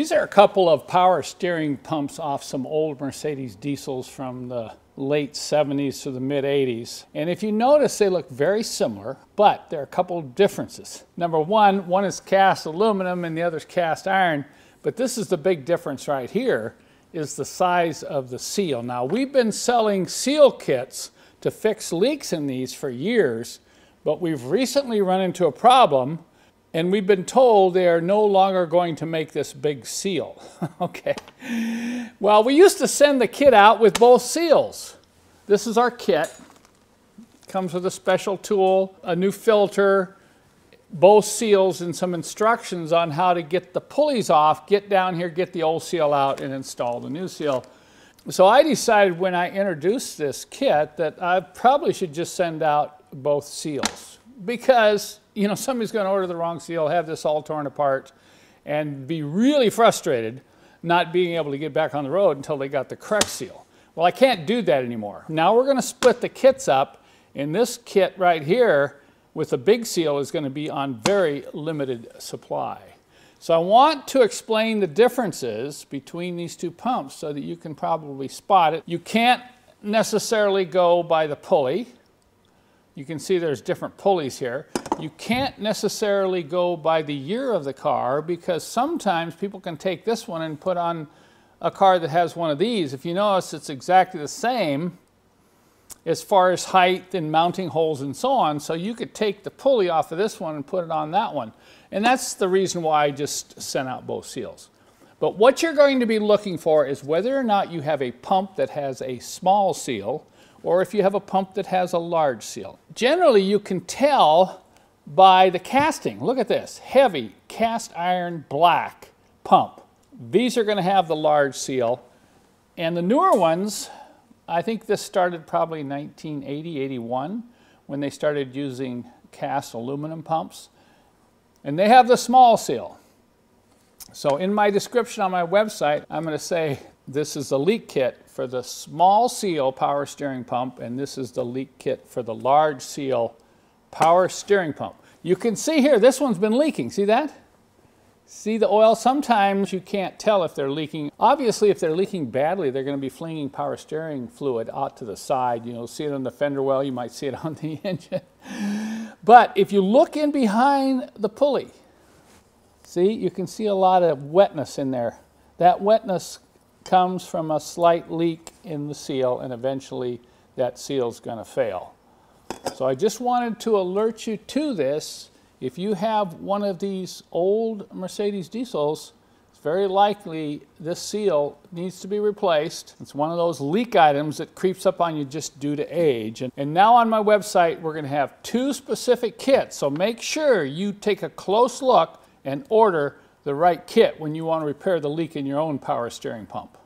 These are a couple of power steering pumps off some old Mercedes diesels from the late 70s to the mid 80s. And if you notice, they look very similar, but there are a couple of differences. Number one is cast aluminum and the other is cast iron, but this is the big difference right here, is the size of the seal. Now, we've been selling seal kits to fix leaks in these for years, but we've recently run into a problem and we've been told they are no longer going to make this big seal. Okay. Well, we used to send the kit out with both seals. This is our kit. Comes with a special tool, a new filter, both seals, and some instructions on how to get the pulleys off, get down here, get the old seal out, and install the new seal. So I decided when I introduced this kit that I probably should just send out both seals, because you know, somebody's going to order the wrong seal, have this all torn apart, and be really frustrated not being able to get back on the road until they got the correct seal. Well, I can't do that anymore. Now we're going to split the kits up, and this kit right here with the big seal is going to be on very limited supply. So I want to explain the differences between these two pumps so that you can probably spot it. You can't necessarily go by the pulley. You can see there's different pulleys here. You can't necessarily go by the year of the car, because sometimes people can take this one and put on a car that has one of these. If you notice, it's exactly the same as far as height and mounting holes and so on. So you could take the pulley off of this one and put it on that one. And that's the reason why I just sent out both seals. But what you're going to be looking for is whether or not you have a pump that has a small seal, or if you have a pump that has a large seal. Generally, you can tell by the casting. Look at this, heavy cast iron black pump. These are going to have the large seal. And the newer ones, I think this started probably 1980, 81, when they started using cast aluminum pumps. And they have the small seal. So in my description on my website, I'm going to say this is the leak kit for the small seal power steering pump, and this is the leak kit for the large seal power steering pump. You can see here, this one's been leaking. See that? See the oil? Sometimes you can't tell if they're leaking. Obviously, if they're leaking badly, they're going to be flinging power steering fluid out to the side. You'll see it on the fender well. You might see it on the engine. But if you look in behind the pulley, see, you can see a lot of wetness in there. That wetness comes from a slight leak in the seal, and eventually that seal's going to fail. So I just wanted to alert you to this. If you have one of these old Mercedes diesels, it's very likely this seal needs to be replaced. It's one of those leak items that creeps up on you just due to age. And now on my website, we're going to have two specific kits. So make sure you take a close look and order the right kit when you want to repair the leak in your own power steering pump.